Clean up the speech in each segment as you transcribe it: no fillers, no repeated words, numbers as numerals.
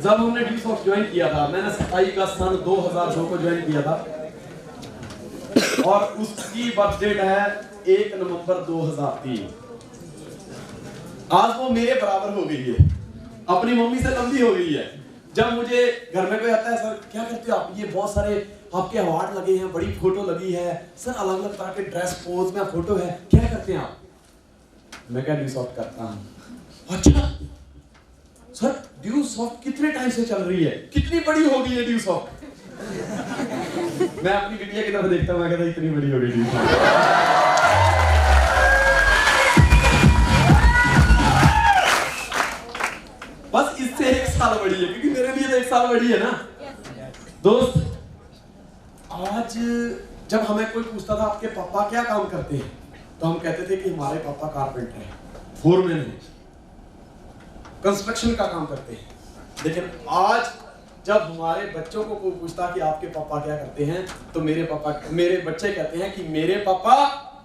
जब हमने due soft join किया था, मैंने 27 का सन 2002 को ज्वाइन किया था और उसकी बर्थ डेट है 1 नवंबर 2003। आज वो मेरे बराबर हो गई है, अपनी मम्मी से लंबी हो गई है। जब मुझे घर में कोई आता है, सर क्या करते हो आप, ये बहुत सारे आपके अवार्ड लगे हैं, बड़ी फोटो लगी है सर, अलग अलग तरह के ड्रेस पोज में फोटो है, क्या करते हैं आप? मैं क्या ड्यू सॉफ्ट करता हूं। अच्छा सर, ड्यू सॉफ्ट कितने टाइम से चल रही है, कितनी बड़ी हो गई है ड्यू सॉफ्ट? मैं अपनी बिटिया की तरफ देखता हूं, मैं कहता इतनी बड़ी हो गई ड्यू सॉफ्ट। बस इससे 1 साल बड़ी है, क्योंकि मेरे लिए तो 1 साल बड़ी है ना। दोस्त, आज जब हमें कोई पूछता था आपके पापा क्या काम करते हैं, तो हम कहते थे कि हमारे पापा कारपेंटर हैं, फोरमैन हैं, कंस्ट्रक्शन का काम करते हैं। लेकिन आज जब हमारे बच्चों को कोई पूछता कि आपके पापा क्या करते हैं, तो मेरे बच्चे कहते हैं कि मेरे पापा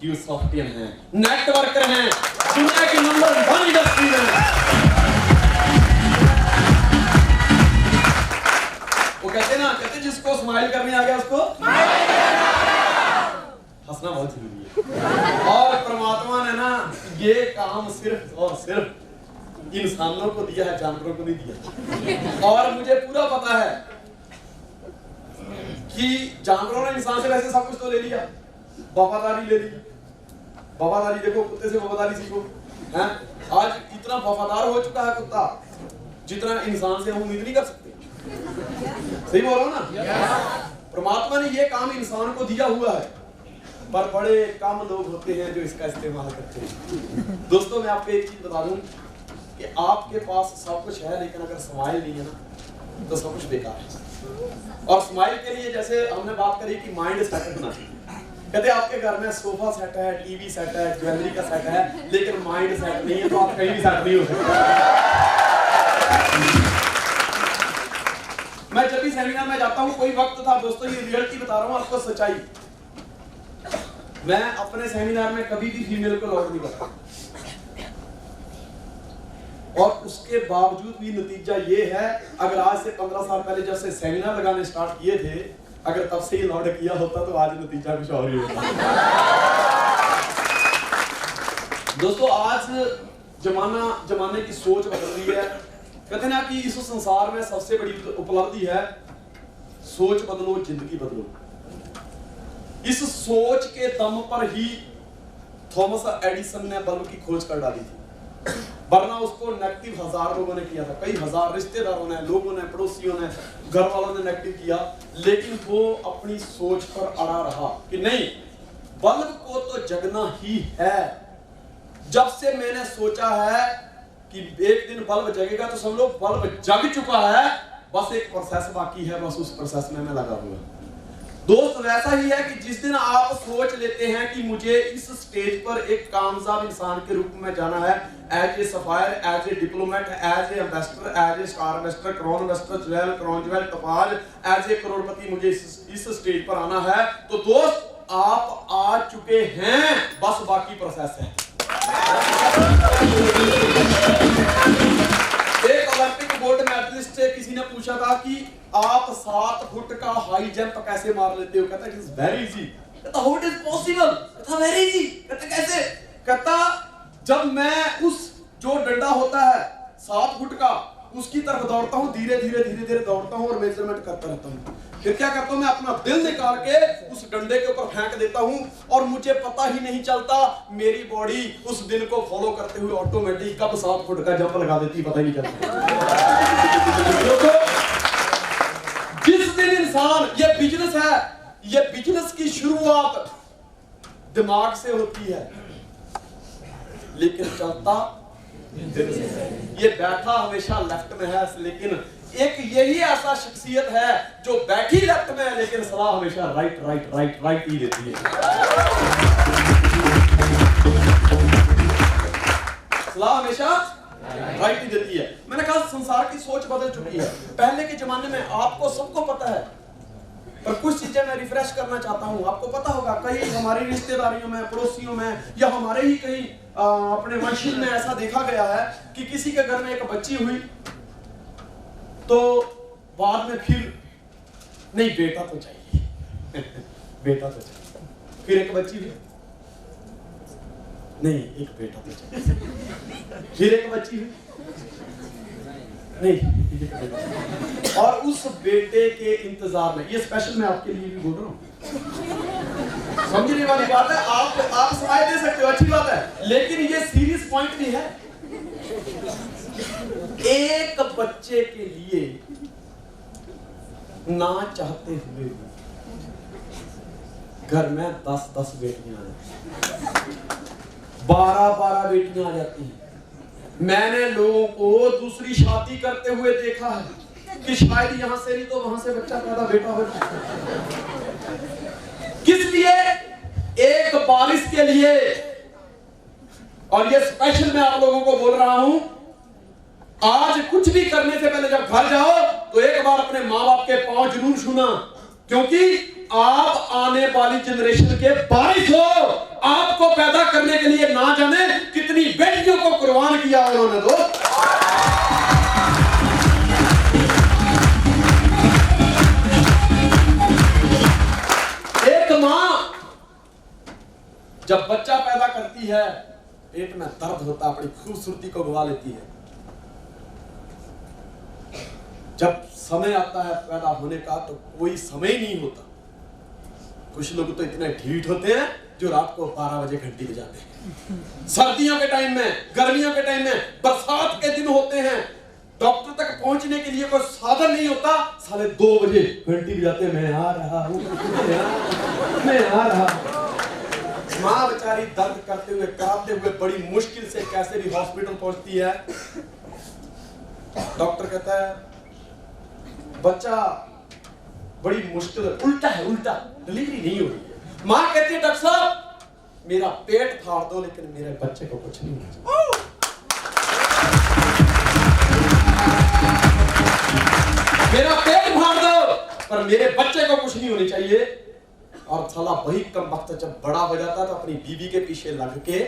ड्यू सॉफ्टियन हैं, नेटवर्कर हैं, दुनिया की नंबर 1 इंडस्ट्री में। वो कहते जिसको स्माइल करने आ गया उसको हंसना बहुत जरूरी है। और परमात्मा ने ना ये काम सिर्फ और सिर्फ इंसानों को दिया है, जानवरों को नहीं दिया। और मुझे पूरा पता है कि जानवरों ने इंसान से वैसे सब कुछ तो ले लिया, वफादारी ले ली। वफादारी देखो, कुत्ते से वफादारी सीखो हैं। आज इतना वफादार हो चुका है कुत्ता, जितना इंसान से हम उम्मीद नहीं कर सकते। सही बोल रहा हूं ना? परमात्मा ने ये काम इंसान को दिया हुआ है, पर बड़े कम लोग होते हैं जो इसका इस्तेमाल करते हैं। दोस्तों, मैं आपको एक चीज बता दूं कि आपके पास सब कुछ है, लेकिन अगर स्माइल नहीं है ना, तो सब कुछ बेकार है। और स्माइल के लिए जैसे हमने बात करी कि माइंड सेट करना चाहिए। कहते आपके घर में सोफा सेट है, टीवी सेट है, ज्वेलरी का सेट है, लेकिन माइंड सेट नहीं है, तो आप कहीं भी सेट नहीं हो सकते। मैं जब भी सेमिनार में जाता हूं, कोई वक्त था दोस्तों, ये रियलिटी बता रहा हूं आपको, सच्चाई, मैं अपने सेमिनार में कभी भी फीमेल को लॉक नहीं करता। और उसके बावजूद भी नतीजा ये है, अगर आज से 15 साल पहले जब से सेमिनार लगाने स्टार्ट किए थे, अगर तब से ये लॉक किया होता तो आज नतीजा कुछ और ही होता। दोस्तों, आज जमाने की सोच बदल रही है। कहते ना कि इस संसार में सबसे बड़ी उपलब्धि है सोच बदलो, जिंदगी बदलो। इस सोच के दम पर ही थॉमस एडिसन ने बल्ब की खोज कर डाली थी, वरना उसको नेगेटिव 1000 लोगों ने किया था, कई हजार रिश्तेदारों ने, लोगों ने, पड़ोसियों ने, घर वालों ने नेगेटिव किया, लेकिन वो अपनी सोच पर अड़ा रहा कि नहीं, बल्ब को तो जगना ही है। जब से मैंने सोचा है कि एक दिन बल्ब जगेगा, तो सब लोग बल्ब जग चुका है, बस एक प्रोसेस बाकी है, बस उस प्रोसेस में मैं लगा हुआ। दोस्त, वैसा ही है कि जिस दिन आप सोच लेते हैं कि मुझे इस स्टेज पर एक कामयाब इंसान के रूप में जाना है, as a sapphire, as a diplomat, as a ambassador, as a star ambassador, crown ambassador, crown jewel, टपाल, एज ए करोड़पति, मुझे इस स्टेज पर आना है, तो दोस्त आप आ चुके हैं, बस बाकी प्रोसेस है। एक ओलंपिक गोल्ड मेडलिस्ट से किसी ने पूछा था कि आप 7 फुट का हाई जंप कैसे मार लेते हो? कहता इट्स वेरी इजी। कहता हाउ इट इज पॉसिबल? कहता वेरी इजी। कहता कैसे? कहता जब मैं उस जो डंडा होता है 7 फुट का, उसकी तरफ दौड़ता हूँ, धीरे धीरे दौड़ता हूँ और मेजरमेंट करता रहता हूँ। फिर क्या करता हूँ, मैं अपना दिल निकाल के उस डंडे के ऊपर फेंक देता हूँ और मुझे पता ही नहीं चलता, मेरी बॉडी उस दिल को फॉलो करते हुए ऑटोमेटिक कब 7 फुट का जंप लगा देती, पता ही नहीं चलता। जिस दिन इंसान, ये बिजनेस है, ये बिजनेस की शुरुआत दिमाग से होती है, लेकिन चलता दिल से। ये बैठा हमेशा लेफ्ट में है, लेकिन एक यही ऐसा शख्सियत है जो बैठी लेफ्ट में है, लेकिन सलाह हमेशा राइट ही देती है। सलाह हमेशा राइट ही देती है। मैंने कहा संसार की सोच बदल चुकी है। पहले के जमाने में आपको सबको पता है, पर कुछ चीजें मैं रिफ्रेश करना चाहता हूं। आपको पता होगा कई हमारी रिश्तेदारियों में, पड़ोसियों में, या हमारे ही कहीं अपने वंशज में ऐसा देखा गया है कि किसी के घर में एक बच्ची हुई, तो बाद में फिर नहीं बेटा तो चाहिए बेटा तो चाहिए, फिर एक बच्ची हुई, नहीं एक बेटा तो चाहिए, फिर एक बच्ची हुई, नहीं, और उस बेटे के इंतजार में, ये स्पेशल मैं आपके लिए भी बोल रहा हूं, समझने वाली बात है, आप सलाह दे सकते हो, अच्छी बात है, लेकिन ये सीरियस पॉइंट भी है। एक बच्चे के लिए ना चाहते हुए घर में 10-10 बेटियां आ जाती, 12-12 बेटियां आ जाती हैं। मैंने लोगों को दूसरी शादी करते हुए देखा है कि शायद यहां से नहीं तो वहां से बच्चा पैदा बेटा हो जाता है। किस लिए? एक बारिश के लिए। और ये स्पेशल मैं आप लोगों को बोल रहा हूं, आज कुछ भी करने से पहले जब घर जाओ तो एक बार अपने माँ बाप के पांव जरूर छूना, क्योंकि आप आने वाली जनरेशन के बारिश हो। आपको पैदा करने के लिए ना जाने कितनी बेटियों को कुर्बान किया उन्होंने। दोस्त, एक मां जब बच्चा पैदा करती है, पेट में दर्द होता, अपनी खूबसूरती को गवा लेती है। जब समय आता है पैदा होने का तो कोई समय ही नहीं होता। कुछ लोग तो इतने ढीठ होते हैं जो रात को 12 बजे घंटी बजाते हैं। सर्दियों के टाइम में, गर्मियों के टाइम में, बरसात के दिन होते हैं, डॉक्टर तक पहुंचने के लिए कोई साधन नहीं होता, साले 2 बजे घंटी बजाते, मैं आ रहा हूं, मैं आ रहा हूं। माँ बेचारी दर्द करते हुए, कराते हुए बड़ी मुश्किल से कैसे भी हॉस्पिटल पहुंचती है। डॉक्टर कहता है बच्चा बड़ी मुश्किल, उल्टा है, उल्टा, डिलीवरी नहीं हो रही है। मां कहती है डॉक्टर साहब मेरा पेट फाड़ दो लेकिन मेरे बच्चे को कुछ नहीं होना। मेरा पेट फाड़ दो पर मेरे बच्चे को कुछ नहीं होनी चाहिए। और साला वही कम वक्त जब बड़ा हो जाता है तो अपनी बीवी के पीछे लग के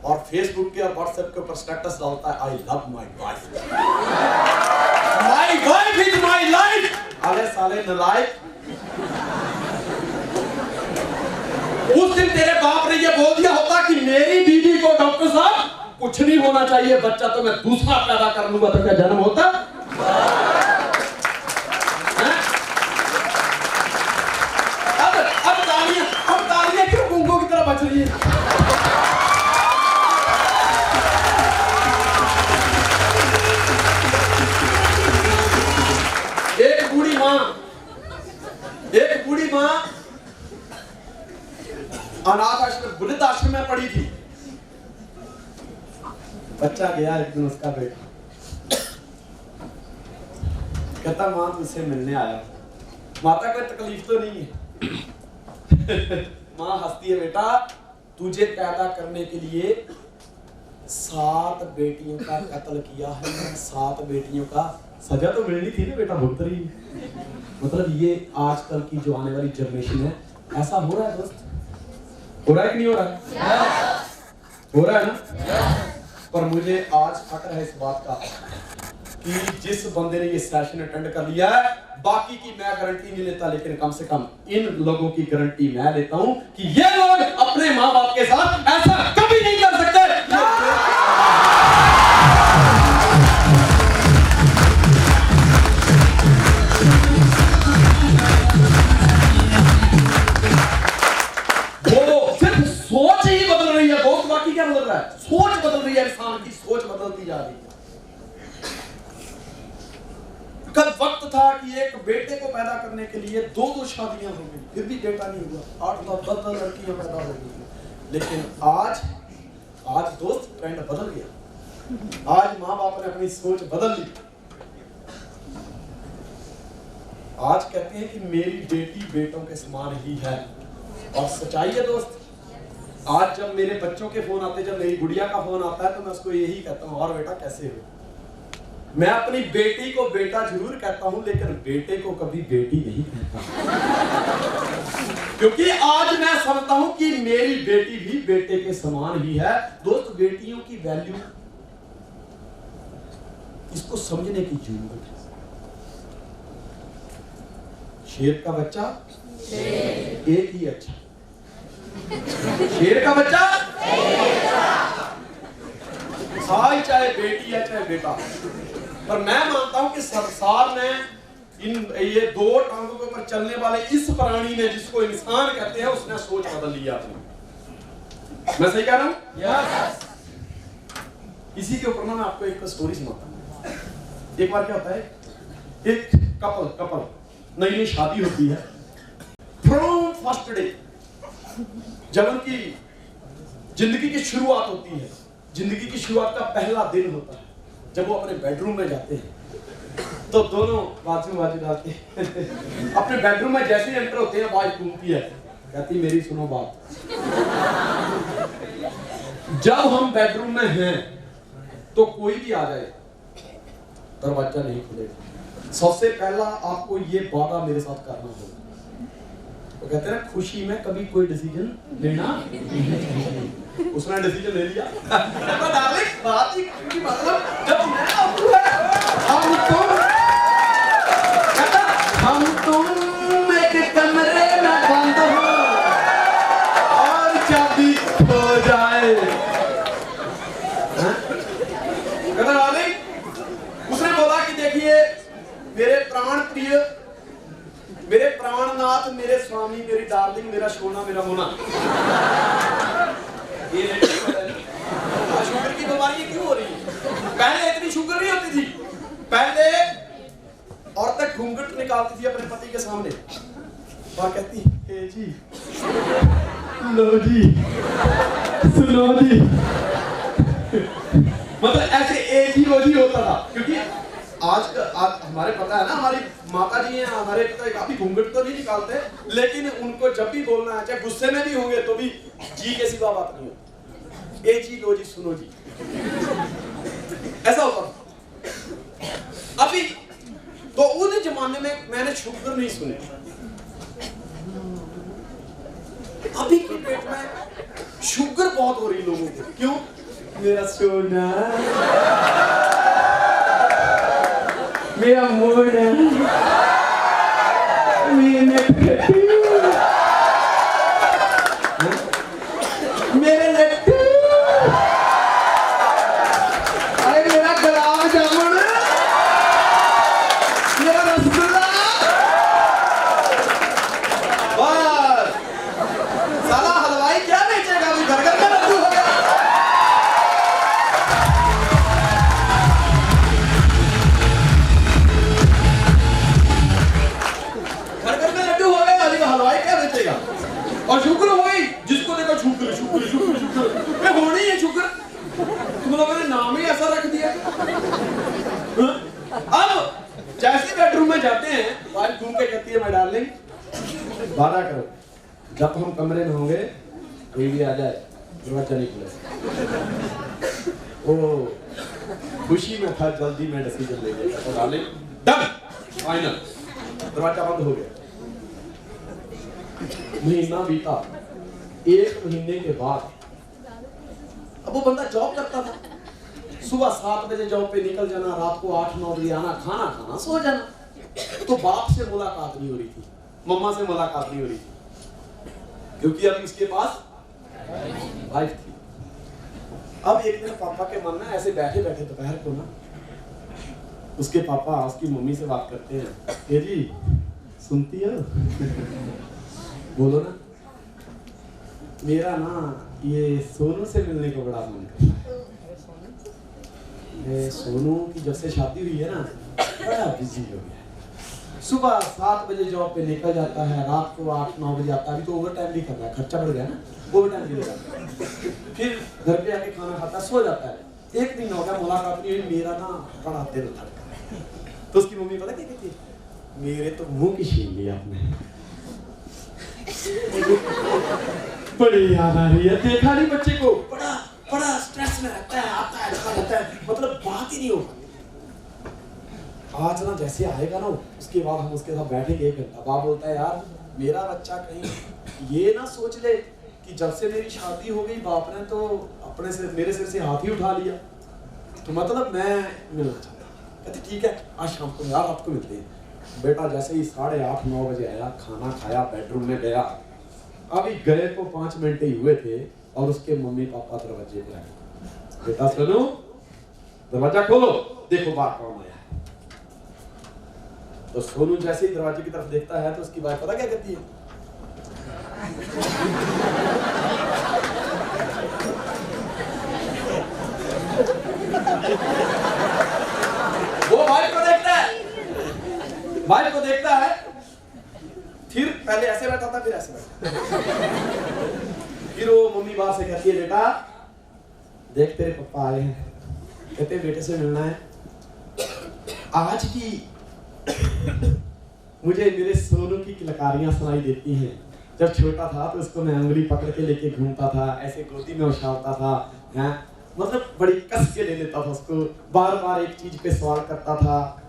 और फेसबुक के और व्हाट्सएप के ऊपर स्टेटस डालता है, I love my wife, my wife is my life. अरे साले नालायक, उस दिन तेरे बाप ने ये बोल दिया होता कि मेरी बीवी को डॉक्टर साहब कुछ नहीं होना चाहिए, बच्चा तो मैं दूसरा पैदा कर लूंगा, तो क्या जन्म होता? अब तालियां क्यों गूंगों की तरह बज रही है? एक बूढ़ी मां अनाथ आश्रम, वृद्ध आश्रम में पड़ी थी। बच्चा गया एक दिन, उसका बेटा कहता मां तुझसे मिलने आया। माता को तकलीफ तो नहीं है। मां हंसती है, बेटा तुझे पैदा करने के लिए 7 बेटियों का कत्ल किया है, 7 बेटियों का सजा तो मिलनी थी ना बेटा, भुगत रही है। मतलब ये आजकल की जो आने वाली जनरेशन है, ऐसा हो रहा है दोस्त, हो रहा है कि नहीं हो रहा है? हो रहा है ना? पर मुझे आज फक्र है इस बात का कि जिस बंदे ने ये सेशन अटेंड कर लिया है, बाकी की मैं गारंटी नहीं लेता, लेकिन कम से कम इन लोगों की गारंटी मैं लेता हूं कि ये लोग अपने माँ बाप के साथ ऐसा कभी नहीं कर सकते। वो सिर्फ सोच ही बदल रही है दोस्त, बाकी क्या बदल रहा है? सोच बदल रही है, इंसान की सोच बदलती जा रही है। कल वक्त था कि एक बेटे को पैदा करने के लिए 2-2 शादियां हो गई, फिर भी बेटा नहीं हुआ, 8-10 लड़कियां पैदा हो गई। लेकिन आज दोस्त ट्रेंड बदल गया। आज माँ बाप ने अपनी सोच बदल ली। आज कहते हैं कि मेरी बेटी बेटों के समान ही है, और सच्चाई है दोस्त। आज जब मेरे बच्चों के फोन आते, जब मेरी गुड़िया का फोन आता है, तो मैं उसको यही कहता हूँ, और बेटा कैसे हो? मैं अपनी बेटी को बेटा जरूर कहता हूं, लेकिन बेटे को कभी बेटी नहीं कहता, क्योंकि आज मैं समझता हूं कि मेरी बेटी भी बेटे के समान ही है। दोस्त, बेटियों की वैल्यू इसको समझने की जरूरत है। शेर का बच्चा एक ही अच्छा, शेर का बच्चा साई, चाहे बेटी है चाहे बेटा। पर मैं मानता हूं कि संसार में ये दो टांगों के ऊपर चलने वाले इस प्राणी ने, जिसको इंसान कहते हैं, उसने सोच बदल लिया अपनी। मैं सही कह रहा हूं? यस। इसी के ऊपर मैं आपको एक स्टोरी सुनाता हूं। एक बार क्या होता है, एक कपल नई नई शादी होती है। फ्रॉम फर्स्ट डे, जब उनकी जिंदगी की शुरुआत होती है, जिंदगी की शुरुआत का पहला दिन होता है, जब वो अपने बेडरूम में जाते हैं, तो दोनों बाजू डालते अपने बेडरूम में जैसे ही एंटर होते हैं, आवाज गूंजती है, कहती मेरी सुनो बात। जब हम बेडरूम में हैं तो कोई भी आ जाए दरवाजा नहीं खुलेगा। सबसे पहला आपको ये वादा मेरे साथ करना होगा। वो कहते हैं ना, खुशी में कभी कोई डिसीजन लेना नहीं चाहिए। उसने डिसीजन ले लिया। डार्लिंग, बात ही मतलब जब हम तुम एक कमरे में बंद हो और चाबी खो जाए। उसने बोला कि देखिए मेरे प्राण प्रिय, मेरे प्राणनाथ, मेरे स्वामी, मेरी डार्लिंग, मेरा सोना, मेरा मोना, ये शुगर की बीमारी क्यों हो रही है? पहले इतनी शुगर नहीं होती थी। पहले औरतें घूंघट निकालती थी अपने पति के सामने और कहती, हे जी, लो जी, सुनो जी। मतलब ऐसे एक ही रोज ही होता था, क्योंकि आज हमारे पता है ना, हमारी माता जी हैं, हमारे पिता काफी घूंघट तो नहीं निकालते, लेकिन उनको जब भी बोलना है, चाहे गुस्से में भी होंगे तो भी जी के सिवा बात नहीं होती। ए जी, लो जी, सुनो जी, ऐसा होता था। अभी तो उस जमाने में मैंने शुगर नहीं सुने। अभी के पेट में शुगर बहुत हो रही लोगों को। क्यों? मेरा सोना, मेरा मोना, मेरे लड्डू, अरे मेरा गुलाब जामुन, मेरा रसगुल्ला। बस साला हलवाई क्या बेचेगा? अभी घर घर में लड्डू हो गया। और शुक्र हो गई, जिसको देखो शुक्र शुक्र शुक्र शुक्र, ये होनी है शुक्र। तुम लोगों ने नाम ही ऐसा रख दिया। अब जैसे बेडरूम में जाते हैं, वाइफ घूम के कहती है, मैं डार्लिंग, वादा करो जब हम कमरे में होंगे कोई भी आ जाए दरवाजा नहीं खुले। ओ खुशी में था, जल्दी में डिसीजन ले लिया। तो डार्लिंग डन, फाइनल, दरवाजा बंद हो गया। महीना बीता। 1 महीने के बाद अब वो बंदा जॉब करता था, सुबह 7 बजे जॉब पे निकल जाना, रात को 8-9 बजे आना, खाना खाना, सो जाना। तो बाप से मुलाकात नहीं हो रही थी, मम्मा से मुलाकात नहीं हो रही थी, क्योंकि अभी उसके पास वाइफ थी। अब एक दिन पापा के मन में ऐसे बैठे बैठे दोपहर को ना, उसके पापा उसकी मम्मी से बात करते हैं, ये जी सुनती हो? बोलो ना। मेरा ना ये सोनू से मिलने को बड़ा मन करता है। सोनू की जब से शादी हुई है ना, बड़ा बिजी हो गया। सुबह 7 बजे जॉब पे निकल जाता है, रात को 8-9 बजे आता है। अभी तो ओवर टाइम भी कर रहा है, खर्चा बढ़ गया ना, ओवर टाइम भी लगा। फिर घर पे आके खाना खाता, सो जाता है। एक दिन हो गया, मुलाकात नहीं हुई, मेरा ना बड़ा दिल धड़का। तो उसकी मम्मी पता क्या कहती है, मेरे तो मुंह की छीन लिया आपने। बड़ी याद आ रही है, देखा नहीं बच्चे को, बड़ा बड़ा स्ट्रेस में रहता है, आता है जाता रहता है, मतलब बात ही नहीं होगा। आज ना जैसे आएगा ना, उसके बाद हम उसके साथ बैठेंगे 1 घंटा। बाप बोलता है, यार मेरा बच्चा कहीं ये ना सोच ले कि जब से मेरी शादी हो गई बाप ने तो अपने से मेरे सिर से हाथ ही उठा लिया। तो मतलब मैं मिलना चाहता हूं। कहती ठीक है आज शाम को यार आपको मिलते हैं। बेटा जैसे ही 8:30-9 बजे आया, खाना खाया, बेडरूम में गया, अभी गए को 5 मिनट ही हुए थे और उसके मम्मी पापा दरवाजे पे आए। बेटा सुनो, दरवाजा खोलो, देखो बाहर कौन आया है। तो सोनू जैसे ही दरवाजे की तरफ देखता है तो उसकी वाइफ पता क्या कहती है? वो वाइफ को देखता है, वाइफ को देखता है, फिर पहले ऐसे बैठा था, फिर ऐसे बैठा। फिर वो मम्मी बाहर से कहती है बेटा देख तेरे पापा आए हैं, कहते बेटे से मिलना है। आज की मुझे मेरे सोनू की किलकारियां सुनाई देती हैं। जब छोटा था तो उसको मैं उंगली पकड़ के लेके घूमता था, ऐसे गोदी में उछालता था, हैं मतलब बड़ी कस के ले लेता था उसको, बार बार एक चीज पे सवाल करता था,